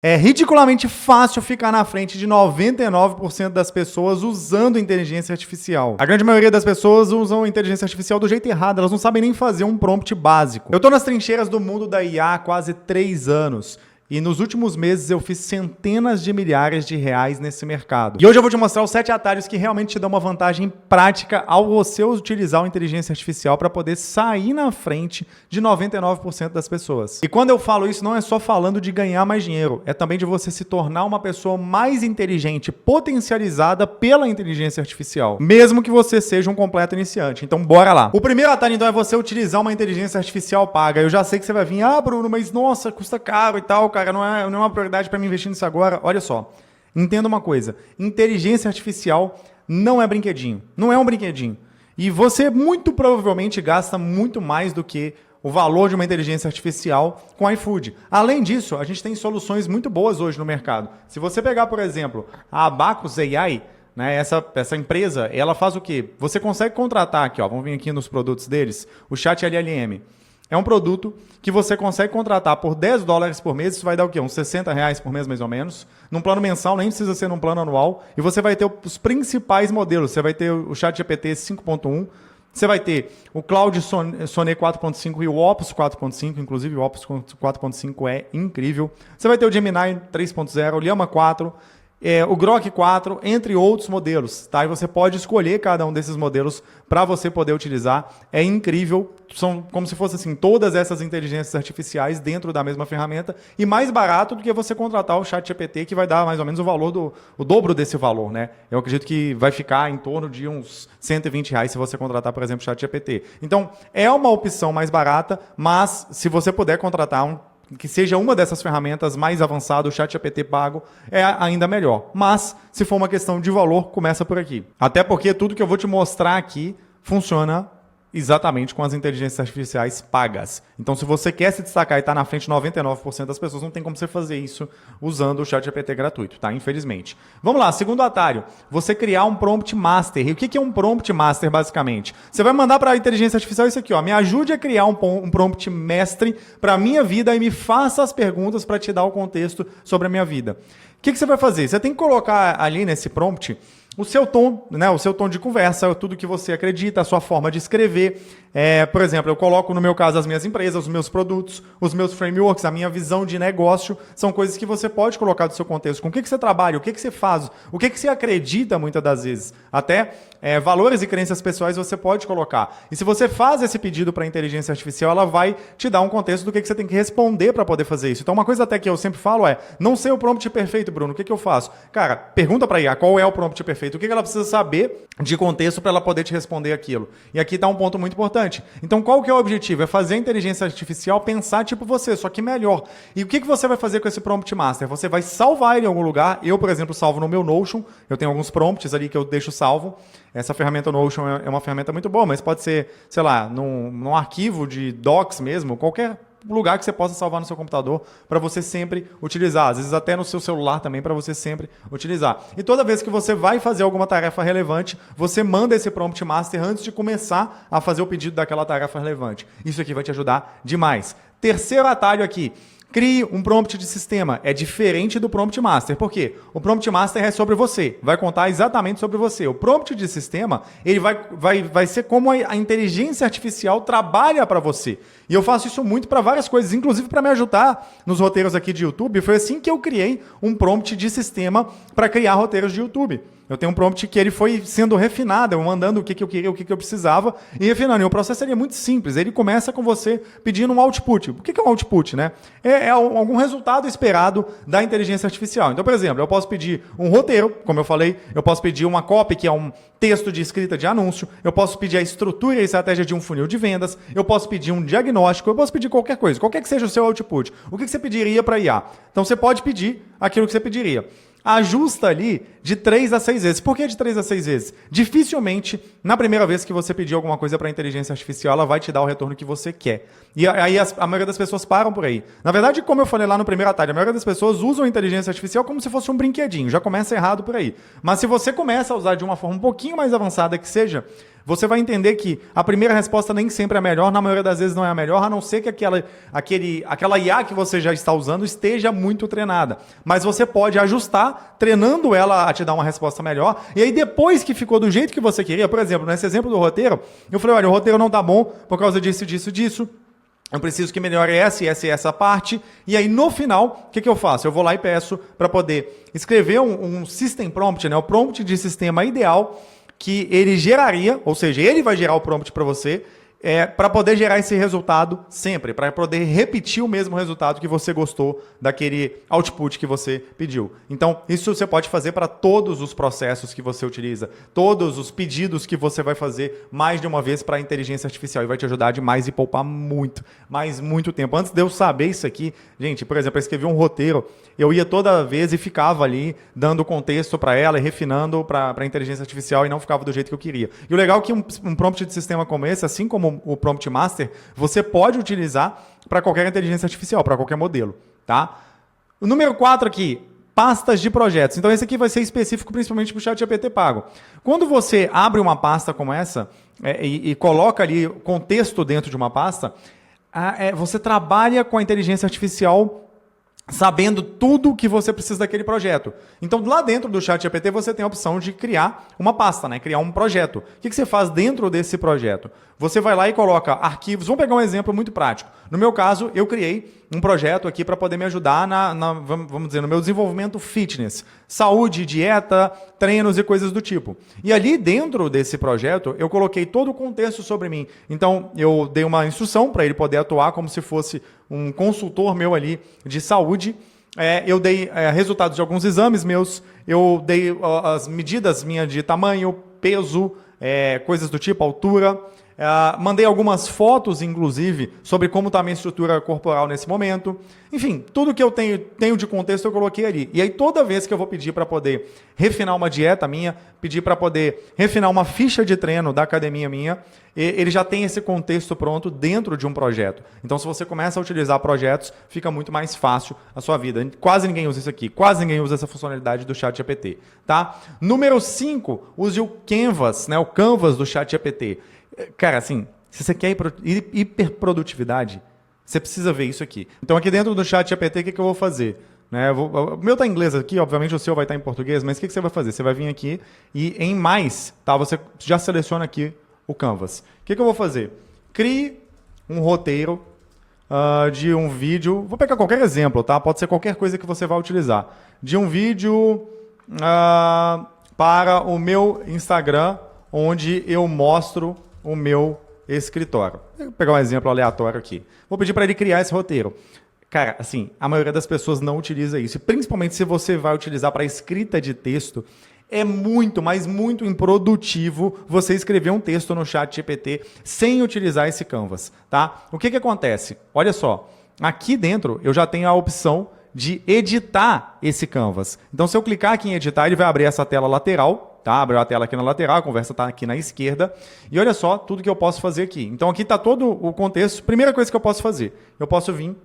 É ridiculamente fácil ficar na frente de 99% das pessoas usando inteligência artificial. A grande maioria das pessoas usam inteligência artificial do jeito errado, elas não sabem nem fazer um prompt básico. Eu tô nas trincheiras do mundo da IA há quase 3 anos. E nos últimos meses eu fiz centenas de milhares de reais nesse mercado. E hoje eu vou te mostrar os 7 atalhos que realmente te dão uma vantagem prática ao você utilizar a inteligência artificial para poder sair na frente de 99% das pessoas. E quando eu falo isso, não é só falando de ganhar mais dinheiro, é também de você se tornar uma pessoa mais inteligente, potencializada pela inteligência artificial, mesmo que você seja um completo iniciante. Então bora lá. O primeiro atalho então é você utilizar uma inteligência artificial paga. Eu já sei que você vai vir, Bruno, mas nossa, custa caro e tal, cara, não é uma prioridade para mim investir nisso agora. Olha só, entenda uma coisa, inteligência artificial não é brinquedinho, não é um brinquedinho. E você muito provavelmente gasta muito mais do que o valor de uma inteligência artificial com a iFood. Além disso, a gente tem soluções muito boas hoje no mercado. Se você pegar, por exemplo, a Abacus AI, né, essa empresa, ela faz o quê? Você consegue contratar aqui, ó, vamos vir aqui nos produtos deles, o Chat LLM. É um produto que você consegue contratar por $10 por mês, isso vai dar o quê? Uns R$60 por mês, mais ou menos. Num plano mensal, nem precisa ser num plano anual. E você vai ter os principais modelos. Você vai ter o ChatGPT 5.1, você vai ter o Claude Sonnet 4.5 e o Opus 4.5, inclusive o Opus 4.5 é incrível. Você vai ter o Gemini 3.0, o Llama 4, o Grok 4, entre outros modelos, tá? E você pode escolher cada um desses modelos para você poder utilizar. É incrível, são como se fossem assim, todas essas inteligências artificiais dentro da mesma ferramenta e mais barato do que você contratar o ChatGPT, que vai dar mais ou menos o dobro desse valor, né? Eu acredito que vai ficar em torno de uns R$120 se você contratar, por exemplo, o ChatGPT. Então, é uma opção mais barata, mas se você puder contratar que seja uma dessas ferramentas mais avançadas, o ChatGPT pago, é ainda melhor. Mas, se for uma questão de valor, começa por aqui. Até porque tudo que eu vou te mostrar aqui funciona exatamente com as inteligências artificiais pagas. Então, se você quer se destacar e estar na frente de 99% das pessoas, não tem como você fazer isso usando o ChatGPT gratuito, tá? Infelizmente. Vamos lá, segundo atalho, você criar um prompt master. E o que é um prompt master, basicamente? Você vai mandar para a inteligência artificial isso aqui, ó. Me ajude a criar um prompt mestre para a minha vida e me faça as perguntas para te dar o contexto sobre a minha vida. O que você vai fazer? Você tem que colocar ali nesse prompt o seu tom, né? O seu tom de conversa, tudo que você acredita, a sua forma de escrever. Por exemplo, eu coloco no meu caso as minhas empresas, os meus produtos, os meus frameworks, a minha visão de negócio, são coisas que você pode colocar do seu contexto. Com o que você trabalha, o que você faz, o que você acredita muitas das vezes. Até valores e crenças pessoais você pode colocar. E se você faz esse pedido para a inteligência artificial, ela vai te dar um contexto do que você tem que responder para poder fazer isso. Então, uma coisa até que eu sempre falo não sei o prompt perfeito, Bruno, o que eu faço? Cara, pergunta para a IA qual é o prompt perfeito, o que ela precisa saber de contexto para ela poder te responder aquilo. E aqui está um ponto muito importante. Então, qual que é o objetivo? É fazer a inteligência artificial pensar tipo você, só que melhor. E o que você vai fazer com esse prompt master? Você vai salvar ele em algum lugar. Eu, por exemplo, salvo no meu Notion. Eu tenho alguns prompts ali que eu deixo salvo. Essa ferramenta Notion é uma ferramenta muito boa, mas pode ser, sei lá, num arquivo de docs mesmo, qualquer lugar que você possa salvar no seu computador para você sempre utilizar. Às vezes até no seu celular também para você sempre utilizar. E toda vez que você vai fazer alguma tarefa relevante, você manda esse prompt master antes de começar a fazer o pedido daquela tarefa relevante. Isso aqui vai te ajudar demais. Terceiro atalho aqui. Crie um prompt de sistema. É diferente do prompt master. Por quê? O prompt master é sobre você. Vai contar exatamente sobre você. O prompt de sistema, ele vai ser como a inteligência artificial trabalha para você. E eu faço isso muito para várias coisas, inclusive para me ajudar nos roteiros aqui de YouTube. Foi assim que eu criei um prompt de sistema para criar roteiros de YouTube. Eu tenho um prompt que ele foi sendo refinado, eu mandando o que eu queria, o que eu precisava, e refinando. E o processo é muito simples. Ele começa com você pedindo um output. O que é um output, né? É algum resultado esperado da inteligência artificial. Então, por exemplo, eu posso pedir um roteiro, como eu falei, eu posso pedir uma copy, que é um texto de escrita de anúncio, eu posso pedir a estrutura e a estratégia de um funil de vendas, eu posso pedir um diagnóstico, eu posso pedir qualquer coisa, qualquer que seja o seu output. O que você pediria para IA? Então, você pode pedir aquilo que você pediria. Ajusta ali de 3 a 6 vezes. Por que de 3 a 6 vezes? Dificilmente, na primeira vez que você pedir alguma coisa para a inteligência artificial, ela vai te dar o retorno que você quer. E aí a maioria das pessoas param por aí. Na verdade, como eu falei lá no primeiro atalho, a maioria das pessoas usam a inteligência artificial como se fosse um brinquedinho. Já começa errado por aí. Mas se você começa a usar de uma forma um pouquinho mais avançada que seja, você vai entender que a primeira resposta nem sempre é a melhor, na maioria das vezes não é a melhor, a não ser que aquela IA que você já está usando esteja muito treinada. Mas você pode ajustar, treinando ela a te dar uma resposta melhor, e aí depois que ficou do jeito que você queria, por exemplo, nesse exemplo do roteiro, eu falei, olha, o roteiro não tá bom por causa disso, disso, disso, eu preciso que melhore essa e essa parte. E aí, no final, o que eu faço? Eu vou lá e peço para poder escrever um system prompt, né? O prompt de sistema ideal que ele geraria, ou seja, ele vai gerar o prompt para você, para poder gerar esse resultado sempre, para poder repetir o mesmo resultado que você gostou daquele output que você pediu. Então, isso você pode fazer para todos os processos que você utiliza, todos os pedidos que você vai fazer mais de uma vez para a inteligência artificial, e vai te ajudar demais e poupar muito, mas muito tempo. Antes de eu saber isso aqui, gente, por exemplo, eu escrevi um roteiro, eu ia toda vez e ficava ali dando contexto para ela e refinando para a inteligência artificial e não ficava do jeito que eu queria. E o legal é que um prompt de sistema como esse, assim como o Prompt Master, você pode utilizar para qualquer inteligência artificial, para qualquer modelo, tá? O número 4 aqui, pastas de projetos. Então esse aqui vai ser específico principalmente para o ChatGPT pago. Quando você abre uma pasta como essa e coloca ali contexto dentro de uma pasta, você trabalha com a inteligência artificial sabendo tudo que você precisa daquele projeto. Então, lá dentro do ChatGPT, você tem a opção de criar uma pasta, né? Criar um projeto. O que você faz dentro desse projeto? Você vai lá e coloca arquivos. Vamos pegar um exemplo muito prático. No meu caso, eu criei um projeto aqui para poder me ajudar vamos dizer, no meu desenvolvimento fitness. Saúde, dieta, treinos e coisas do tipo. E ali dentro desse projeto, eu coloquei todo o contexto sobre mim. Então, eu dei uma instrução para ele poder atuar como se fosse um consultor meu ali de saúde. Eu dei resultados de alguns exames meus, eu dei as medidas minhas de tamanho, peso, coisas do tipo, altura. Mandei algumas fotos, inclusive, sobre como está a minha estrutura corporal nesse momento. Enfim, tudo que eu tenho de contexto eu coloquei ali. E aí toda vez que eu vou pedir para poder refinar uma dieta minha, pedir para poder refinar uma ficha de treino da academia minha, ele já tem esse contexto pronto dentro de um projeto. Então, se você começa a utilizar projetos, fica muito mais fácil a sua vida. Quase ninguém usa isso aqui, quase ninguém usa essa funcionalidade do ChatGPT, tá? Número 5, use o Canvas, né? O Canvas do ChatGPT. Cara, assim, se você quer hiperprodutividade, você precisa ver isso aqui. Então, aqui dentro do ChatGPT, o que eu vou fazer? O meu está em inglês aqui, obviamente o seu vai estar em português, mas o que você vai fazer? Você vai vir aqui e em mais, tá? Você já seleciona aqui o Canvas. O que eu vou fazer? Crie um roteiro de um vídeo. Vou pegar qualquer exemplo, tá? Pode ser qualquer coisa que você vai utilizar. De um vídeo para o meu Instagram, onde eu mostro o meu escritório. Vou pegar um exemplo aleatório aqui. Vou pedir para ele criar esse roteiro. Cara, assim, a maioria das pessoas não utiliza isso. E principalmente se você vai utilizar para escrita de texto, é muito, mas muito improdutivo você escrever um texto no ChatGPT sem utilizar esse Canvas, tá? O que acontece? Olha só, aqui dentro eu já tenho a opção de editar esse Canvas. Então, se eu clicar aqui em editar, ele vai abrir essa tela lateral, tá? Abriu a tela aqui na lateral, a conversa está aqui na esquerda. E olha só tudo que eu posso fazer aqui. Então, aqui está todo o contexto. Primeira coisa que eu posso fazer, eu posso vir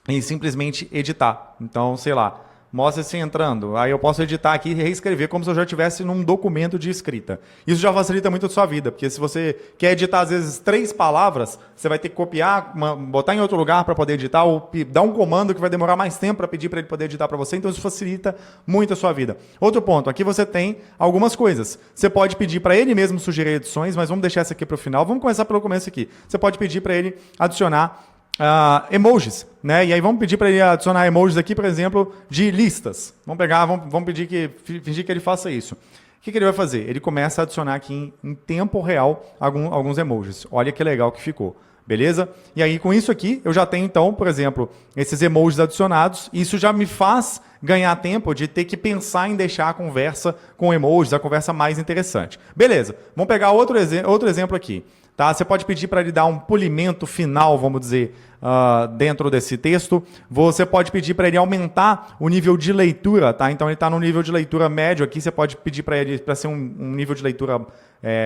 e simplesmente editar. Então, sei lá, mostra-se entrando. Aí eu posso editar aqui e reescrever como se eu já estivesse num documento de escrita. Isso já facilita muito a sua vida, porque se você quer editar, às vezes, 3 palavras, você vai ter que copiar, botar em outro lugar para poder editar, ou dar um comando que vai demorar mais tempo para pedir para ele poder editar para você. Então, isso facilita muito a sua vida. Outro ponto, aqui você tem algumas coisas. Você pode pedir para ele mesmo sugerir edições, mas vamos deixar essa aqui para o final. Vamos começar pelo começo aqui. Você pode pedir para ele adicionar emojis, né? E aí vamos pedir para ele adicionar emojis aqui, por exemplo, de listas. Vamos pedir fingir que ele faça isso. O que ele vai fazer? Ele começa a adicionar aqui em tempo real alguns emojis. Olha que legal que ficou. Beleza? E aí, com isso aqui, eu já tenho, então, por exemplo, esses emojis adicionados. E isso já me faz ganhar tempo de ter que pensar em deixar a conversa com emojis, a conversa mais interessante. Beleza. Vamos pegar outro exemplo aqui. Tá? Você pode pedir para ele dar um polimento final, vamos dizer, dentro desse texto. Você pode pedir para ele aumentar o nível de leitura, tá? Então ele está no nível de leitura médio aqui, você pode pedir para ele para ser um nível de leitura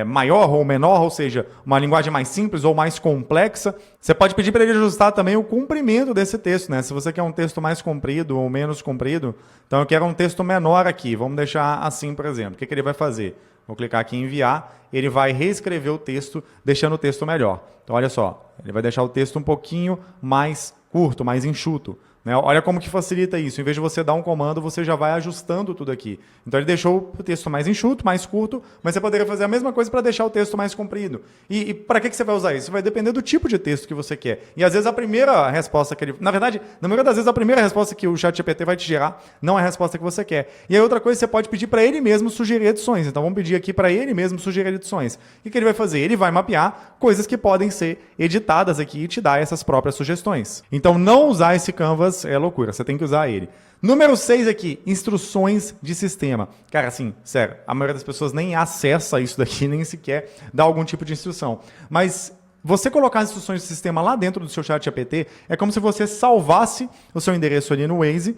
maior ou menor, ou seja, uma linguagem mais simples ou mais complexa. Você pode pedir para ele ajustar também o comprimento desse texto, né? Se você quer um texto mais comprido ou menos comprido, então eu quero um texto menor aqui. Vamos deixar assim, por exemplo. O que ele vai fazer? Vou clicar aqui em enviar, ele vai reescrever o texto, deixando o texto melhor. Então olha só, ele vai deixar o texto um pouquinho mais curto, mais enxuto. Olha como que facilita isso. Em vez de você dar um comando, você já vai ajustando tudo aqui. Então ele deixou o texto mais enxuto, mais curto, mas você poderia fazer a mesma coisa para deixar o texto mais comprido. E para que você vai usar isso? Vai depender do tipo de texto que você quer. E às vezes a primeira resposta que ele... Na verdade, na maioria das vezes a primeira resposta que o ChatGPT vai te gerar não é a resposta que você quer. E aí outra coisa, você pode pedir para ele mesmo sugerir edições. Então vamos pedir aqui para ele mesmo sugerir edições. O que ele vai fazer? Ele vai mapear coisas que podem ser editadas aqui e te dar essas próprias sugestões. Então não usar esse Canvas é loucura, você tem que usar ele. Número 6 aqui, instruções de sistema. Cara, assim, sério, a maioria das pessoas nem acessa isso daqui, nem sequer dá algum tipo de instrução. Mas você colocar as instruções de sistema lá dentro do seu ChatGPT é como se você salvasse o seu endereço ali no Waze,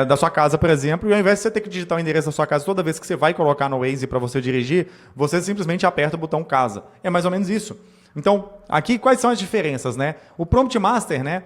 da sua casa, por exemplo, e ao invés de você ter que digitar o endereço da sua casa toda vez que você vai colocar no Waze para você dirigir, você simplesmente aperta o botão casa. É mais ou menos isso. Então, aqui quais são as diferenças, né? O Prompt Master, né?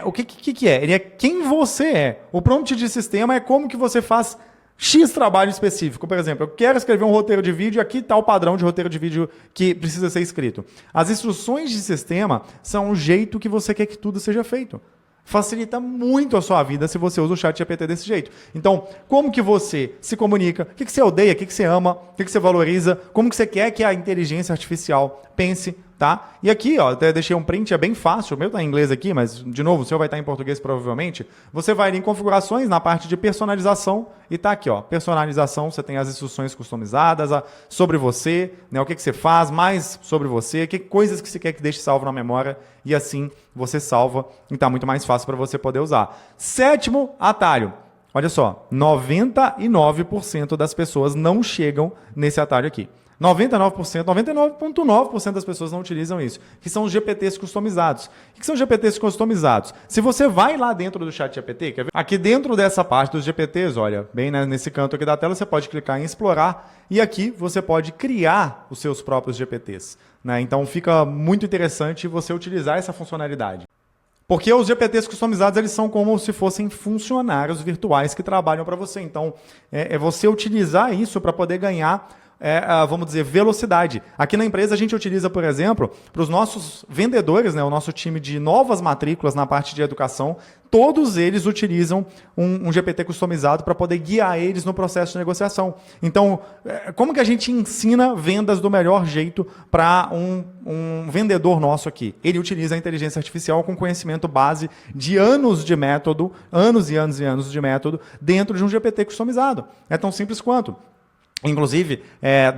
O que é? Ele é quem você é. O prompt de sistema é como que você faz X trabalho específico. Por exemplo, eu quero escrever um roteiro de vídeo, aqui está o padrão de roteiro de vídeo que precisa ser escrito. As instruções de sistema são o jeito que você quer que tudo seja feito. Facilita muito a sua vida se você usa o ChatGPT desse jeito. Então, como que você se comunica? O que você odeia? O que você ama? O que você valoriza? Como que você quer que a inteligência artificial pense? Tá? E aqui, ó, até deixei um print, é bem fácil. O meu está em inglês aqui, mas, de novo, o seu vai estar em português provavelmente. Você vai ali em configurações, na parte de personalização, e está aqui, ó, personalização, você tem as instruções customizadas sobre você, né, o que você faz, mais sobre você, que coisas que você quer que deixe salvo na memória, e assim você salva, e está muito mais fácil para você poder usar. 7º atalho. Olha só, 99% das pessoas não chegam nesse atalho aqui. 99%, 99,9% das pessoas não utilizam isso, que são os GPTs customizados. O que são GPTs customizados? Se você vai lá dentro do ChatGPT, quer ver? Aqui dentro dessa parte dos GPTs, olha, bem nesse canto aqui da tela, você pode clicar em explorar e aqui você pode criar os seus próprios GPTs. Né? Então fica muito interessante você utilizar essa funcionalidade. Porque os GPTs customizados, eles são como se fossem funcionários virtuais que trabalham para você. Então, é você utilizar isso para poder ganhar vamos dizer, velocidade. Aqui na empresa a gente utiliza, por exemplo, para os nossos vendedores, né, o nosso time de novas matrículas na parte de educação, todos eles utilizam um GPT customizado para poder guiar eles no processo de negociação. Então, como que a gente ensina vendas do melhor jeito para um vendedor nosso aqui? Ele utiliza a inteligência artificial com conhecimento base de anos de método, anos e anos e anos de método, dentro de um GPT customizado. É tão simples quanto. Inclusive,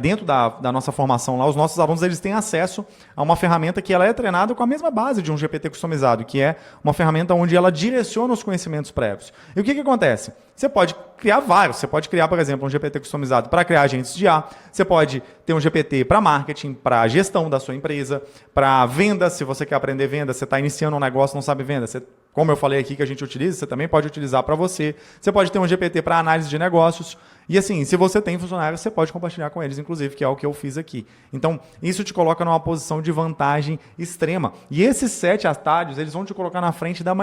dentro da nossa formação lá, os nossos alunos eles têm acesso a uma ferramenta que ela é treinada com a mesma base de um GPT customizado, que é uma ferramenta onde ela direciona os conhecimentos prévios. E o que acontece? Você pode criar vários. Você pode criar, por exemplo, um GPT customizado para criar agentes de IA. Você pode ter um GPT para marketing, para gestão da sua empresa, para venda. Se você quer aprender venda, você está iniciando um negócio, não sabe venda. Como eu falei aqui que a gente utiliza, você também pode utilizar para você. Você pode ter um GPT para análise de negócios. E assim, se você tem funcionários, você pode compartilhar com eles, inclusive, que é o que eu fiz aqui. Então, isso te coloca numa posição de vantagem extrema. E esses 7 atalhos, eles vão te colocar na frente da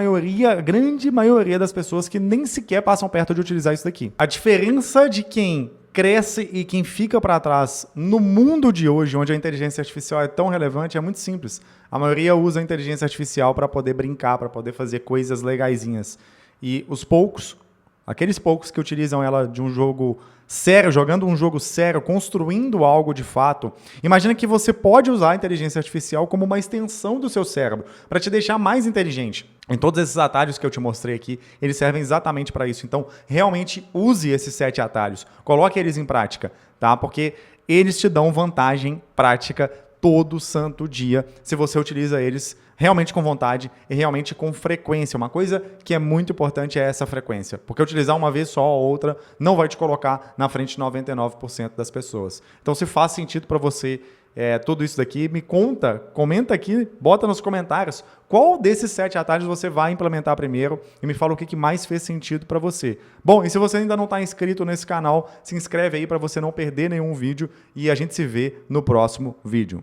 grande maioria das pessoas que nem sequer passam perto de utilizar isso daqui. A diferença de quem cresce e quem fica para trás no mundo de hoje, onde a inteligência artificial é tão relevante, é muito simples. A maioria usa a inteligência artificial para poder brincar, para poder fazer coisas legaisinhas. E aqueles poucos que utilizam ela de um jogo sério, jogando um jogo sério, construindo algo de fato. Imagina que você pode usar a inteligência artificial como uma extensão do seu cérebro, para te deixar mais inteligente. Em todos esses atalhos que eu te mostrei aqui, eles servem exatamente para isso. Então, realmente use esses 7 atalhos. Coloque eles em prática, tá? Porque eles te dão vantagem prática todo santo dia, se você utiliza eles realmente com vontade e realmente com frequência. Uma coisa que é muito importante é essa frequência, porque utilizar uma vez só ou outra não vai te colocar na frente de 99% das pessoas. Então, se faz sentido para você tudo isso daqui, me conta, comenta aqui, bota nos comentários qual desses 7 atalhos você vai implementar primeiro e me fala o que mais fez sentido para você. Bom, e se você ainda não está inscrito nesse canal, se inscreve aí para você não perder nenhum vídeo e a gente se vê no próximo vídeo.